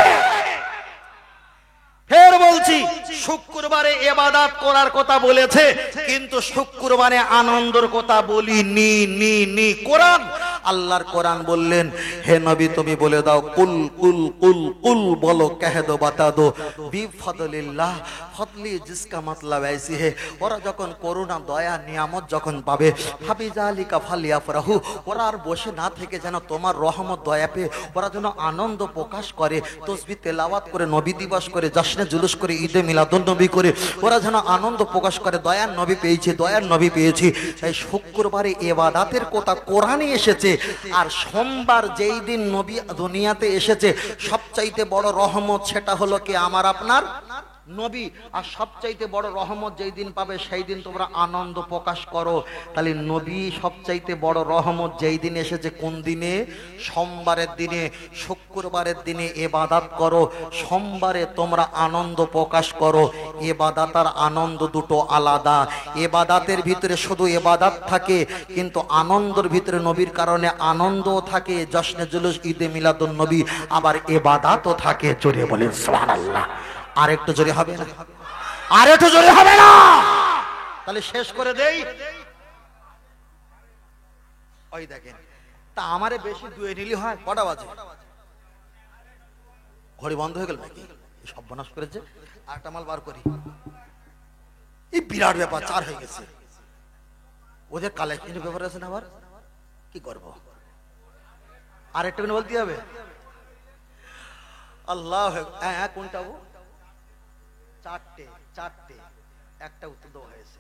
বলছি শুক্রবারে ইবাদত করার কথা বলেছে, কিন্তু শুক্রবারে আনন্দের কথা বলিনি। নি কোরআন, আল্লাহর কোরআন বললেন, হে নবী তুমি বলে দাও, কুল কুল কুল কুল বলো, কহ দো বাতা দো বিফদলিল্লাহ ফদলি জিসকা মতলব ऐसी है। ওরা যখন করুণা দয়া নিয়ামত যখন পাবে, হাবিজালিকা ফালিয়াফরাহু, ওরা আর বসে না থেকে যেন তোমার রহমত দয়া পেয়ে ওরা যেন আনন্দ প্রকাশ করে, তসবিহ তেলাওয়াত করে, নবী দিবস করে, জশ্নে জুলুস করে, ঈদে মিলাদুন নবী করে ওরা যেন আনন্দ প্রকাশ করে, দয়ার নবী পেয়েছি, দয়ার নবী পেয়েছি। তাই শুক্রবারে ইবাদতের কথা কোরআনে এসেছে। আর সোমবার যেই দিন নবী দুনিয়াতে এসেছে, সবচাইতে বড় রহমত সেটা হলো কি আমার আপনার নবী। আর সবচাইতে বড় রহমত যেই দিন পাবে সেই দিন তোমরা আনন্দ প্রকাশ করো। তাহলে নবী সবচাইতে বড় রহমত যেই দিন এসেছে, কোন দিনে? সোমবারের দিনে। শুক্রবারের দিনে ইবাদত করো, সোমবারে তোমরা আনন্দ প্রকাশ করো। ইবাদত আর আনন্দ দুটো আলাদা। ইবাদতের ভিতরে শুধু ইবাদত থাকে, কিন্তু আনন্দের ভিতরে নবীর কারণে আনন্দও থাকে, জশ্নে জুলুস, ঈদে মিলাদুন নবী, আবার ইবাদতও থাকে। জোরে বলেন সুবহানাল্লাহ। আর একটু জোরে হবে না? আর একটু জোরে হবে না? তাহলে শেষ করে দেই। ওই দেখেন, তা আমারে বেশি দুয়ে নিলি হয়। কটা বাজে? ঘড়ি বন্ধ হয়ে গেল নাকি? সর্বনাশ করেছে। আরেকটা মাল বার করি। এই বিরাট ব্যাপার, 4 হয়ে গেছে। ওদের কালেকশনের ব্যাপার আছে না, আবার কি করব? আর একটু বলতে হবে। আল্লাহ, হ্যাঁ কোনটা? চারটে একটা উত্তর দেওয়া হয়েছে,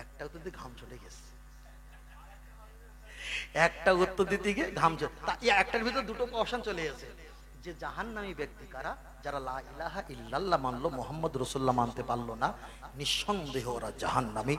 একটা উত্তর দিয়ে ঘাম চলে গেছে। একটা উত্তর দিতে গিয়ে ঘাম চলে, একটার ভিতর দুটো অপশন চলে গেছে। যে জাহান্নামী ব্যক্তি কারা? যারা লা ইলাহা ইল্লাল্লাহ মানলো, মুহাম্মদ রাসূলুল্লাহ মানতে পারলো না, নিঃসন্দেহ ওরা জাহান্নামী।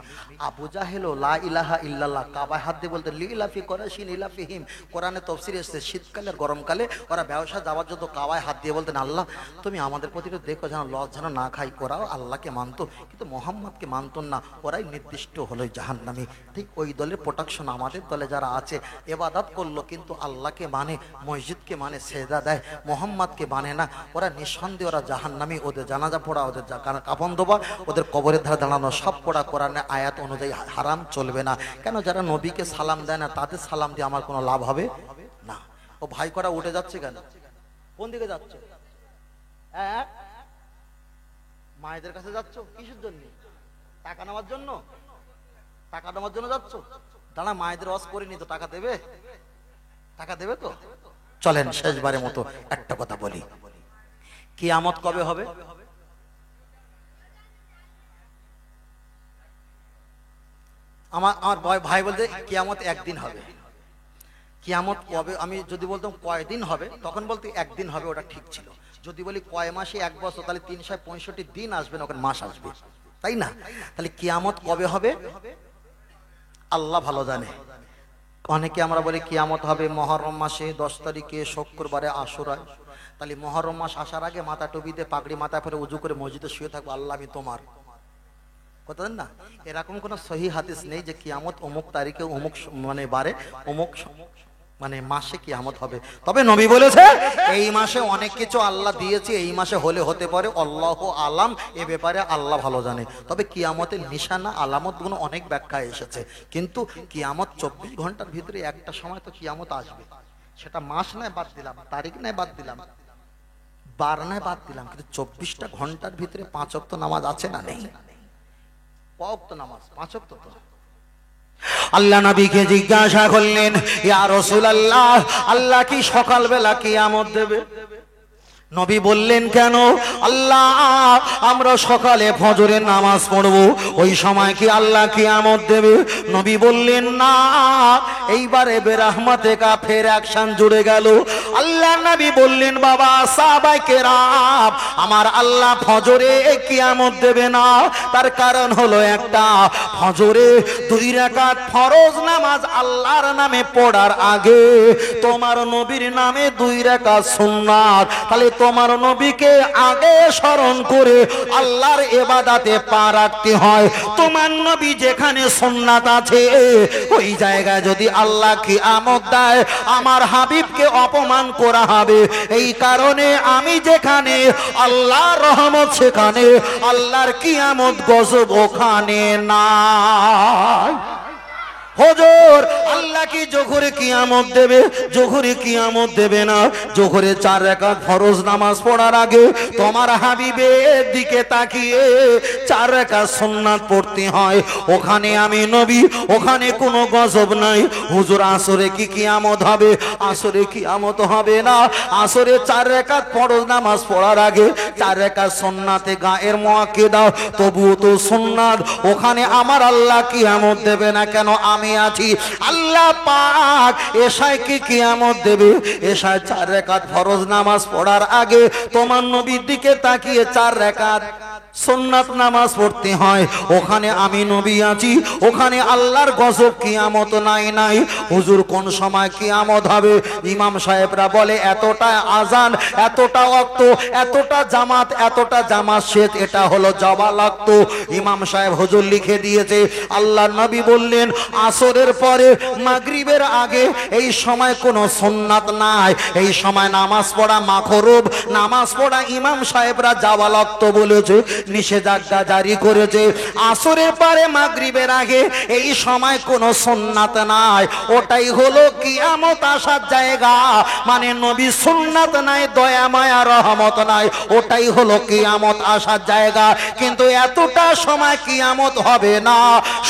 আবু জাহেল লা ইলাহা ইল্লাল্লাহ কাবায় হাত দিয়ে বলতে লিলাফি করাশিন ইলাফিহিম। কোরআনে তাফসীরে এসেছে শীতকালে আর গরমকালে ওরা ব্যবসা যাওয়ার জন্য কাবায় হাত দিয়ে বলতেন, আল্লাহ তুমি আমাদের প্রতি দেখো যেন লস যেন না খাই। ওরাও আল্লাহকে মানতো, কিন্তু মোহাম্মদকে মানতো না, ওরাই নির্দিষ্ট হলো জাহান্নামী। ঠিক ওই দলের প্রোটেকশন আমাদের দলে যারা আছে, ইবাদত করলো কিন্তু আল্লাহকে মানে, মসজিদকে মানে, সেজদা দেয়, মোহাম্মদকে মানে না, ওরা নিঃসন্দেহে ওরা জাহান্নামী। ওদের জানাজা পড়া, ওদের কাফন দেওয়া, ওদের কবরের ধারে দাঁড়ানো সব পড়া কোরআনের আয়াত অনুযায়ী হারাম, চলবে না। কেন? যারা নবীকে সালাম দেয় না, তাদের সালাম দিয়ে আমার কোনো লাভ হবে না। ও ভাই করা উঠে যাচ্ছে কেন? কোন দিকে যাচ্ছে? হ্যাঁ, মায়েদের কাছে যাচ্ছ কিসের জন্য? টাকা নেওয়ার জন্য? টাকা নেওয়ার জন্য যাচ্ছ? দাঁড়া, মায়েদের ওয়াজ করিনি তো, টাকা দেবে? টাকা দেবে তো? চলেন শেষবারের মতো একটা কথা বলি, কিয়ামত কবে হবে? আমার ভাই বলতে কিয়ামত একদিন হবে। কিয়ামত কবে? আমি যদি বলতাম কয়দিন হবে, তখন বলতে একদিন হবে, ওটা ঠিক ছিল। যদি বলি কয় মাসে 1 বছর, তাহলে 365 দিন আসবে না, ওখানে মাস আসবে, তাই না? তাহলে কিয়ামত কবে হবে আল্লাহ ভালো জানে। অনেকে আমরা বলি কিয়ামত হবে মুহররম মাসে 10 তারিখে, শুক্রবারে আশুরায়। তাহলে মুহররম মাস আসার আগে মাথা টুপিতে পাগড়ি মাথায় পরে উজু করে মসজিদে শুয়ে থাকবো, আল্লাহ আমি তোমার। কথা না, এরকম কোন সহি হাদিস নেই যে কিয়ামত অমুক তারিখে, অমুক মানে বারে, অমুক মানে মাসে কিয়ামত হবে। তবে নবী বলেছে এই মাসে অনেক কিছু আল্লাহ দিয়েছে, এই মাসে হলে হতে পারে, আল্লাহু আলাম, এ ব্যাপারে আল্লাহ ভালো জানে। তবে কিয়ামতের নিশানা আলামত গুলো অনেক ব্যাখ্যা এসেছে, কিন্তু কিয়ামত 24 ঘন্টার ভিতরে একটা সময় তো কিয়ামত আসবে। সেটা মাস নয় বাদ দিলাম, তারিখ নয় বাদ দিলাম, বার নয় বাদ দিলাম, কিন্তু 24টা ঘন্টার ভিতরে 5 ওয়াক্ত নামাজ আছে না নেই? ওয়াক্ত নামাজ 5 ওয়াক্ত তো। আল্লাহ নবীকে জিজ্ঞাসা করলেন, ইয়া রাসূলুল্লাহ, আল্লাহ কি সকালবেলা কিয়ামত দেবে? নবী বললেন, কেন? আল্লাহ আমরা সকালে ফজরের নামাজ পড়ব, ওই সময় কি আল্লাহ কিয়ামত দেবে? নবী বললেন, না। এইবারে বেরহমতে কা ফের অ্যাকশন জুড়ে গেল। আল্লাহ নবী বললেন, বাবা সাহাবায়ে কেরাম, আমার আল্লাহ ফজরে কিয়ামত দেবে না। তার কারণ হলো একটা, ফজরে 2 রাকাত ফরজ নামাজ আল্লাহর নামে পড়ার আগে তোমার নবীর নামে 2 রাকাত সুন্নাত। তাহলে তোমার নবীকে আগে স্মরণ করে আল্লাহর ইবাদতে পা রাখতে হয়। তোমার নবী যেখানে সুন্নাত আছে ওই জায়গায় যদি আল্লাহ কিয়ামত দেয় আমার হাবিবকে অপমান করা হবে। এই কারণে আমি যেখানে আল্লাহর রহমত সেখানে আল্লাহর কিয়ামত গজব ওখানে নাই। হুজুর আল্লাহ কি জোহরে কিয়ামত দেবে? জোহরে কিয়ামত দেবে না। জোহরে 4 রাকাত ফরজ নামাজ পড়ার আগে তোমার হাবিবের দিকে তাকিয়ে 4 রাকাত সুন্নাত পড়তে হয়। ওখানে আমি নবী, ওখানে কোনো গজব নাই। হুজুর আসরে কি কিয়ামত হবে? আসরে কিয়ামত হবে না। আসরে 4 রাকাত ফরজ নামাজ পড়ার আগে 4 রাকাত সুন্নাতে গায়ের মুআক্কিদা, তবুও তো সুন্নাত। ওখানে আমার আল্লাহ কিয়ামত দেবে না কেন? আমি আছি। আল্লাহ পাক এশায় কি কিয়ামত দেবে? এশায় 4 রাকাত ফরজ নামাজ পড়ার আগে তোমার নবীর দিকে তাকিয়ে 4 রাকাত সুন্নাত নামাজ পড়তে হয়। ওখানে আমি নবী আছি, ওখানে আল্লাহর গজব কিয়ামত নাই। হুজুর কোন সময় কিয়ামত হবে? ইমাম সাহেবরা বলে এতটা আজান, এতটা ওয়াক্ত, এতটা জামাত শেষ, এটা হলো জবালাক্ত। ইমাম সাহেব হুজুর লিখে দিয়েছে। আল্লাহর নবী বললেন আসরের পরে মাগরিবের আগে এই সময় কোনো সুন্নাত নাই। এই সময় নামাজ পড়া মাকরুহ, নামাজ পড়া ইমাম সাহেবরা জবালাক্ত বলেছে, নিষেধাজ্ঞা জারি করেছে। আসরের পরে মাগরিবের আগে এই সময় কোনো সুন্নাত নাই। ওটাই হলো কিয়ামত আসার জায়গা। মানে নবী সুন্নাত নাই, দয়া মায়া রহমত নাই, ওটাই হলো কিয়ামত আসার জায়গা। কিন্তু এতটা সময় কিয়ামত হবে না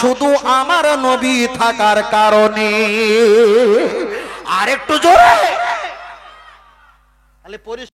শুধু আমার নবী থাকার কারণে। আরেকটু জোরে।